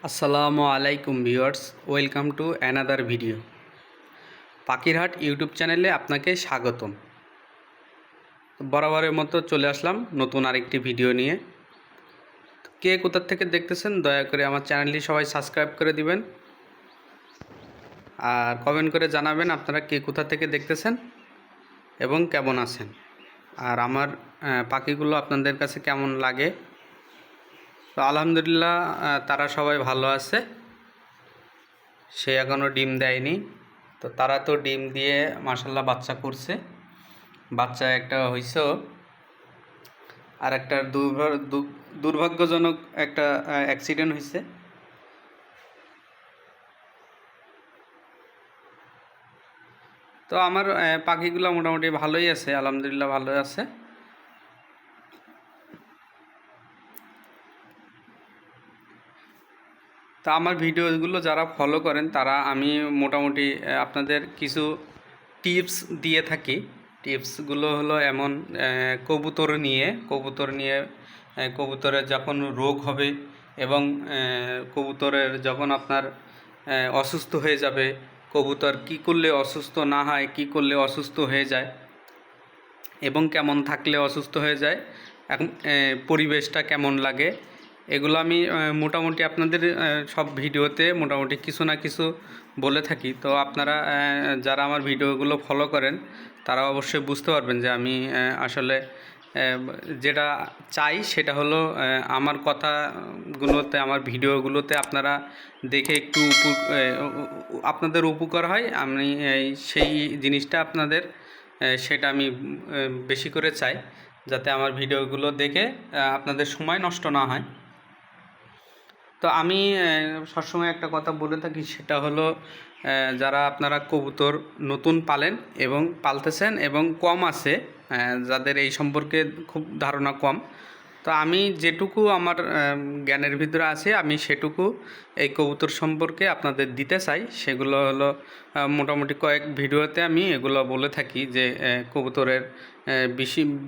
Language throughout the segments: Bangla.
আসসালামু আলাইকুম viewers, welcome to another video. পাখিরহাট YouTube চ্যানেলে আপনাকে স্বাগতম। বরাবরের মতো চলে আসলাম নতুন আরেকটি ভিডিও নিয়ে। কে কোথা থেকে দেখতেছেন দয়া করে আমার চ্যানেলটি সবাই সাবস্ক্রাইব করে দিবেন আর কমেন্ট করে জানাবেন আপনারা কে কোথা থেকে দেখতেছেন এবং কেমন আছেন, আর আমার পাখিগুলো আপনাদের কাছে কেমন লাগে। তো আলহামদুলিল্লাহ, তারা সবাই ভালো আছে। সে এখনও ডিম দেয়নি, তো তারা তো ডিম দিয়ে মাশাল্লাহ বাচ্চা করছে। বাচ্চা একটা হইছেও, আর একটা দুর্ভাগ্যজনক একটা অ্যাক্সিডেন্ট হয়েছে। তো আমার পাখিগুলো মোটামুটি ভালোই আছে, আলহামদুলিল্লাহ ভালোই আছে। তা আমার ভিডিওগুলো যারা ফলো করেন তারা আমি মোটামুটি আপনাদের কিছু টিপস দিয়ে থাকি। টিপসগুলো হলো এমন, কবুতর নিয়ে কবুতরের যখন রোগ হবে এবং কবুতরের যখন আপনার অসুস্থ হয়ে যাবে, কবুতর কি করলে অসুস্থ না হয়, কি করলে অসুস্থ হয়ে যায় এবং কেমন থাকলে অসুস্থ হয়ে যায়, এখন পরিবেশটা কেমন লাগে, এগুলো আমি মোটামুটি আপনাদের সব ভিডিওতে মোটামুটি কিছু না কিছু বলে থাকি। তো আপনারা যারা আমার ভিডিওগুলো ফলো করেন তারা অবশ্যই বুঝতে পারবেন যে আমি আসলে যেটা চাই সেটা হলো আমার কথাগুলোতে, আমার ভিডিওগুলোতে আপনারা দেখে একটু আপনাদের উপকার হয়। আমি সেই জিনিসটা আপনাদের সেটা আমি বেশি করে চাই, যাতে আমার ভিডিওগুলো দেখে আপনাদের সময় নষ্ট না হয়। তো আমি সবসময় একটা কথা বলে থাকি, সেটা হলো যারা আপনারা কবুতর নতুন পালেন এবং পালতেছেন এবং কম আছে, যাদের এই সম্পর্কে খুব ধারণা কম, তো আমি যেটুকু আমার জ্ঞানের ভিতরে আছে আমি সেটুকু এই কবুতর সম্পর্কে আপনাদের দিতে চাই। সেগুলো হলো মোটামুটি কয়েক ভিডিওতে আমি এগুলো বলে থাকি যে কবুতরের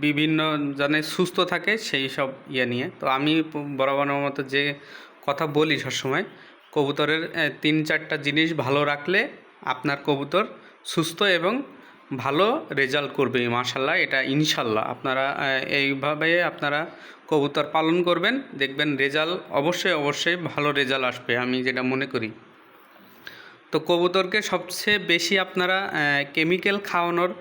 বিভিন্ন জানে সুস্থ থাকে সেই সব ইয়ে নিয়ে। তো আমি বরাবরের মতো যে কথা বলি সবসময়, কবুতরের 3-4টা জিনিস ভালো রাখলে আপনার কবুতর সুস্থ এবং ভালো রেজাল্ট করবে মাশাল্লাহ, এটা ইনশাল্লাহ। আপনারা এইভাবে আপনারা কবুতর পালন করবেন, দেখবেন রেজাল্ট অবশ্যই ভালো রেজাল্ট আসবে, আমি যেটা মনে করি। তো কবুতরকে সবচেয়ে বেশি আপনারা কেমিক্যাল খাওয়ানোর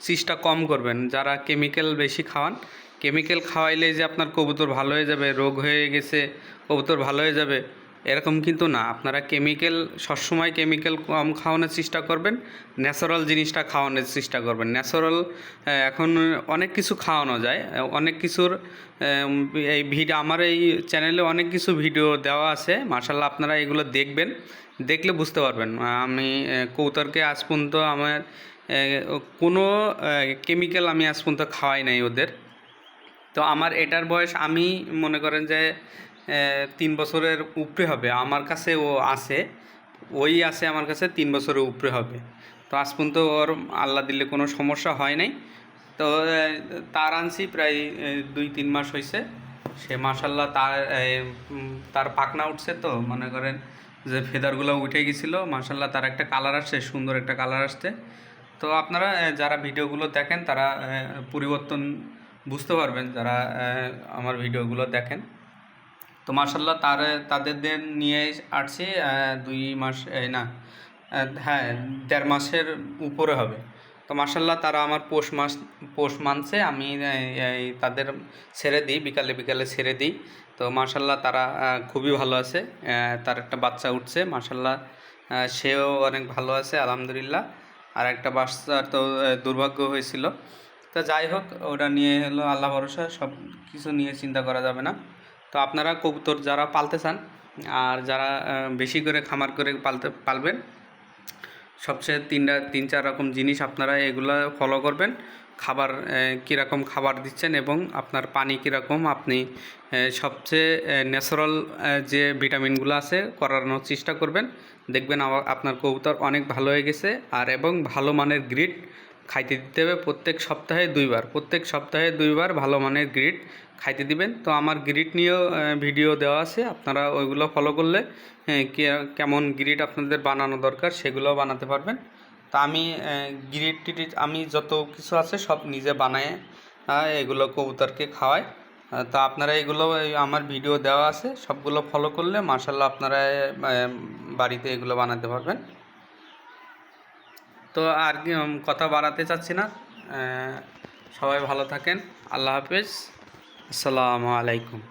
চেষ্টা কম করবেন। যারা কেমিক্যাল বেশি খাওয়ান, কেমিক্যাল খাওয়াইলে যে আপনার কবুতর ভালো হয়ে যাবে, রোগ হয়ে গেছে কবুতর ভালো হয়ে যাবে, এরকম কিন্তু না। আপনারা সবসময় কেমিক্যাল কম খাওয়ানোর চেষ্টা করবেন, ন্যাচারাল জিনিসটা খাওয়ানোর চেষ্টা করবেন। ন্যাচারাল এখন অনেক কিছু খাওয়ানো যায়, অনেক কিছুর আমার এই চ্যানেলে অনেক কিছু ভিডিও দেওয়া আছে মাশাল্লাহ, আপনারা এগুলো দেখবেন, দেখলে বুঝতে পারবেন। আমি কবুতরকে আজ পর্যন্ত আমার কোনো কেমিক্যাল আমি আজ পর্যন্ত খাওয়াই নাই ওদের। তো আমার এটার বয়স আমি মনে করেন যে 3 বছরের উপরে হবে আমার কাছে, ও আছে, ওই আছে আমার কাছে 3 বছরের উপরে হবে। তো আজ পর্যন্ত ওর আল্লাহ দিলে কোনো সমস্যা হয় নাই। তো তার আনছি প্রায় 2-3 মাস হয়েছে। সে মাশাল্লাহ তার পাখনা উঠছে, তো মনে করেন যে ফেদারগুলো উঠে গেছিলো মাশাল্লাহ, তার একটা কালার আসছে, সুন্দর একটা কালার আসছে। তো আপনারা যারা ভিডিওগুলো দেখেন তারা পরিবর্তন বুঝতে পারবেন, যারা আমার ভিডিওগুলো দেখেন। তো মাশাল্লাহ তাদের নিয়ে আসছি 2 মাস, না, হ্যাঁ 1.5 মাসের উপরে হবে। তো মাশাল্লাহ তারা আমার পোষ মানছে। আমি তাদের ছেড়ে দিই, বিকালে ছেড়ে দিই। তো মাশাল্লাহ তারা খুবই ভালো আছে। তার একটা বাচ্চা উঠছে মাশাল্লাহ, সেও অনেক ভালো আছে আলহামদুলিল্লাহ। আর একটা বাচ্চা তো দুর্ভাগ্য হয়েছিল। তো যাই হোক, ওটা নিয়ে হলো আল্লাহ ভরসা, সব কিছু নিয়ে চিন্তা করা যাবে না। তো আপনারা কবুতর যারা পালতে চান আর যারা বেশি করে খামার করে পালবেন, সবচেয়ে 3-4 রকম জিনিস আপনারা এগুলো ফলো করবেন। খাবার কীরকম খাবার দিচ্ছেন এবং আপনার পানি কীরকম, আপনি সবচেয়ে ন্যাচারাল যে ভিটামিনগুলো আছে করানোর চেষ্টা করবেন। দেখবেন আপনার কবুতর অনেক ভালো হয়ে গেছে। আর এবং ভালো মানের গ্রিড খাইতে দিতে হবে প্রত্যেক সপ্তাহে 2 বার ভালো মানের গ্রিড খাইতে দিবেন। তো আমার গ্রিড নিয়েও ভিডিও দেওয়া আছে, আপনারা ওইগুলো ফলো করলে কেমন গ্রিড আপনাদের বানানো দরকার সেগুলোও বানাতে পারবেন। তো আমি গ্রিড টিরিড আমি যত কিছু আছে সব নিজে বানায় এগুলো কবুতরকে খাওয়াই। তো আপনারা এগুলো আমার ভিডিও দেওয়া আছে, সবগুলো ফলো করলে মাশাআল্লাহ আপনারা বাড়িতে এগুলো বানাতে পারবেন। তো আর কি কথা বাড়াতে চাচ্ছি না। সবাই ভালো থাকেন। আল্লাহ হাফেজ। আসসালামু আলাইকুম।